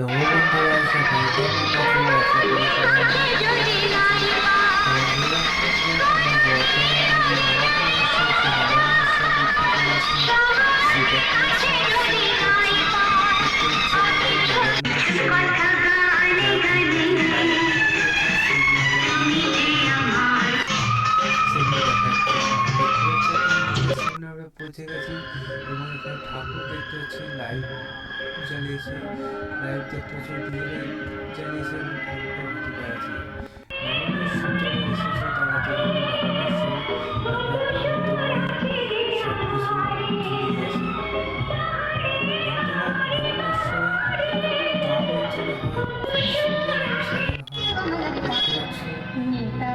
বন্ধুরা সবাই কেমন আছো? আশা করি সবাই অনেক ভালো আছো। বন্ধুরা আমি বর্তমানে যে নবাগত উৎসব সেই নবাগত উৎসব দেখতে চলেছি। সেটা কি উৎসব করছি? উক্ত উৎসবের যে নবাগত উৎসবে যা ভিডিওটি লাইভ করেছি সেগুলো আমি ভিডিও সেগুলো দেখাচ্ছি। দেখতে পাচ্ছি একটা মন্দিরের সামনে আমরা পৌঁছে গেছি এবং এখানে ঠাকুর দেখতে পাচ্ছি লাইভ জ্বালিয়েছে, লাইভ দেখতে পাচ্ছি ডিজে লাইট জ্বালিয়েছে এবং ঠাকুরটা ভিতরে আছে। নবান্ন উৎসব যারা এসেছে তারা জানেন নবান্ন উৎসব একটা আনন্দময় সব কিছু জুড়ে আছে। বন্ধুরা নবান্ন উৎসব গ্রাম অঞ্চলে হয়, খুব সুন্দরভাবে সাজানো হয়। দেখতে পাচ্ছি এখানে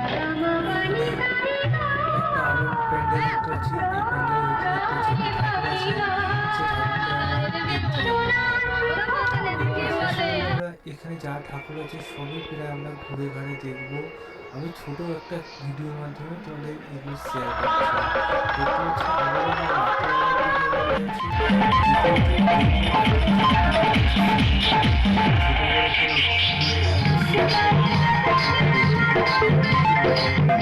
একটা আরো প্যান্ডেল দেখতে পাচ্ছি। এই প্যান্ডেলের ভিতরে দেখতে পাচ্ছি একটা ঠাকুর আছে, সেই ঠাকুরটা আমরা দেখতে যাবো। এর পাশাপাশি বন্ধুরা এখানে যা ঠাকুর আছে সবই প্রায় আমরা ঘুরে ঘুরে দেখবো। আমি ছোট একটা ভিডিওর মাধ্যমে তোমাদের এগুলো শেয়ার করছি। দেখতে পাচ্ছি আবার আমরা রাত্রেবেলার দিকে এবারে আছি। দ্বিতীয়ত দিনের বাতি ছোট বড় করে ঘুরে আগে শেয়ার করবো, তোমরা দেখতে থাকো কেমন কি নবান্ন লাগে।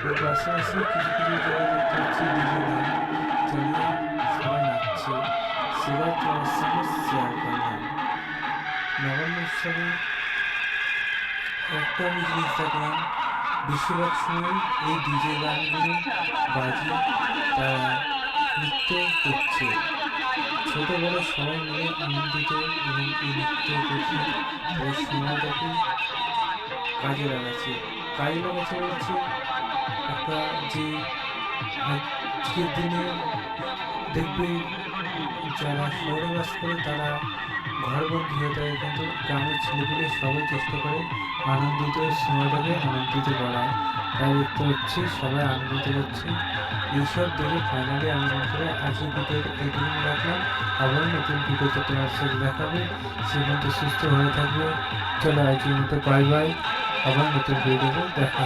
এর পাশাপাশি কিছু কিছু জায়গায় দেখতে পাচ্ছি ডিজে গান চালিয়ে সবাই নাচছে, সেটাও তোমার সঙ্গে শেয়ার করলাম। নবান্ন উৎসবে একটা আমি জিনিস দেখলাম, বেশিরভাগ সময় এই ডিজে গানগুলো বাজিয়ে তারা নৃত্য করছে। ছোট বড় সবাই মিলে আনন্দিত এবং এই নৃত্য করছে, তাদের সময়টাকে কাজে লাগাচ্ছে। কাজে লাগাচ্ছে বলছে একটা যে আজকের দিনে দেখবে যারা শহরে বাস করে তারা ঘরবন্দি হয়ে থাকে, কিন্তু গ্রামের ছেলেপুলে সবাই চেষ্টা করে আনন্দিত সময়টাকে আনন্দিত করার। তাই দেখতে পাচ্ছি সবাই আনন্দিত করছে। এইসব দেখে ফাইনালি আমি বন্ধুরা আজকের ভিডিওটা এইটুকু রাখলাম। আবার নতুন ভিডিওতে তোমার সাথে দেখাবে, সে মতো সুস্থ হয়ে থাকবে। চলো আজকের মতো বাই বাই, আবার নতুন ভিডিওতে দেখা।